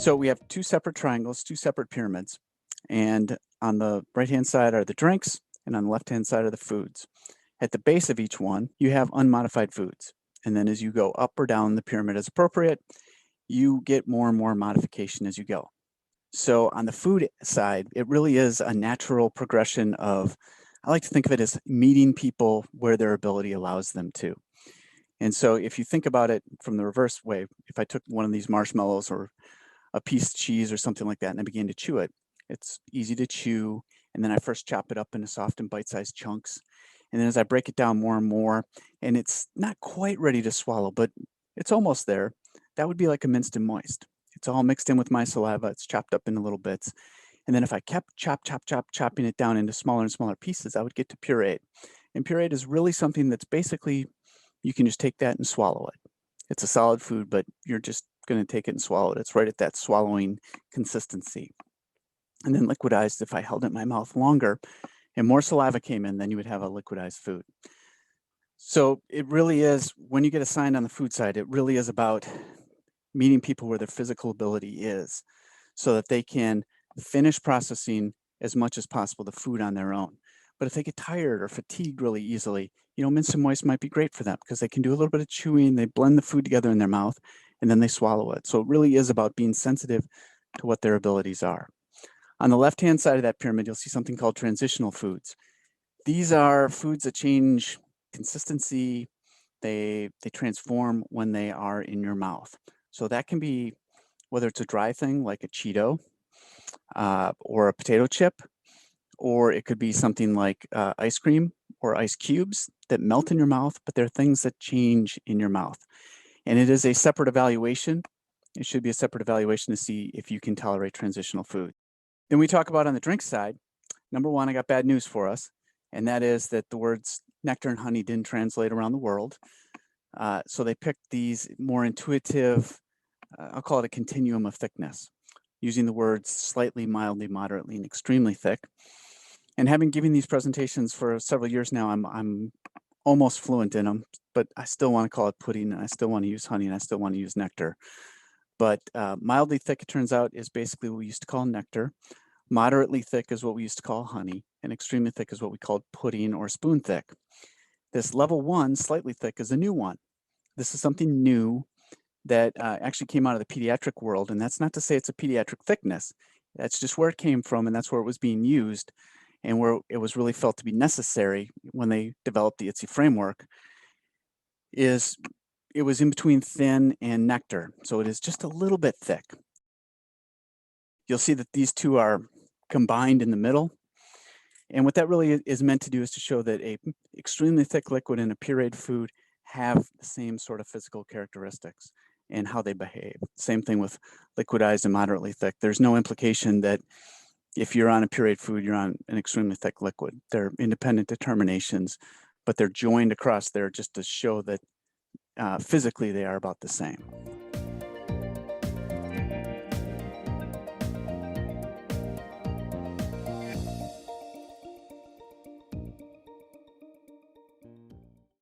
So we have two separate triangles, two separate pyramids, and on the right-hand side are the drinks, and on the left-hand side are the foods. At the base of each one, you have unmodified foods. And then as you go up or down the pyramid as appropriate, you get more and more modification as you go. So on the food side, it really is a natural progression of, I like to think of it as meeting people where their ability allows them to. And so if you think about it from the reverse way, if I took one of these marshmallows or a piece of cheese or something like that and I began to chew it, it's easy to chew. And then I first chop it up into soft and bite-sized chunks. And then as I break it down more and more, and it's not quite ready to swallow, but it's almost there, that would be like a minced and moist. It's all mixed in with my saliva. It's chopped up into little bits. And then if I kept chopping it down into smaller and smaller pieces, I would get to pureed. And pureed is really something that's basically, you can just take that and swallow it. It's a solid food, but you're just going to take it and swallow it. It's right at that swallowing consistency. And then liquidized, if I held it in my mouth longer and more saliva came in, then you would have a liquidized food. So it really is, when you get assigned on the food side, it really is about meeting people where their physical ability is so that they can finish processing as much as possible the food on their own. But if they get tired or fatigued really easily, minced and moist might be great for them because they can do a little bit of chewing, they blend the food together in their mouth, and then they swallow it. So it really is about being sensitive to what their abilities are. On the left-hand side of that pyramid, you'll see something called transitional foods. These are foods that change consistency. They transform when they are in your mouth. So that can be, whether it's a dry thing like a Cheeto or a potato chip, or it could be something like ice cream or ice cubes that melt in your mouth, but they're things that change in your mouth. And it is a separate evaluation. It should be a separate evaluation to see if you can tolerate transitional food. Then we talk about on the drink side, number one, I got bad news for us, and that is that the words nectar and honey didn't translate around the world. So they picked these more intuitive, I'll call it a continuum of thickness, using the words slightly, mildly, moderately, and extremely thick. And having given these presentations for several years now, I'm almost fluent in them, but I still want to call it pudding, and I still want to use honey, and I still want to use nectar. But mildly thick, it turns out, is basically what we used to call nectar. Moderately thick is what we used to call honey, and extremely thick is what we called pudding or spoon thick. This level 1, slightly thick, is a new one. This is something new that actually came out of the pediatric world, and that's not to say it's a pediatric thickness. That's just where it came from, and that's where it was being used, and where it was really felt to be necessary when they developed the IDDSI framework, is it was in between thin and nectar, so it is just a little bit thick. You'll see that these two are combined in the middle, and what that really is meant to do is to show that a extremely thick liquid and a pureed food have the same sort of physical characteristics and how they behave. Same thing with liquidized and moderately thick. There's no implication that if you're on a pureed food, you're on an extremely thick liquid. They're independent determinations, but they're joined across there just to show that physically they are about the same.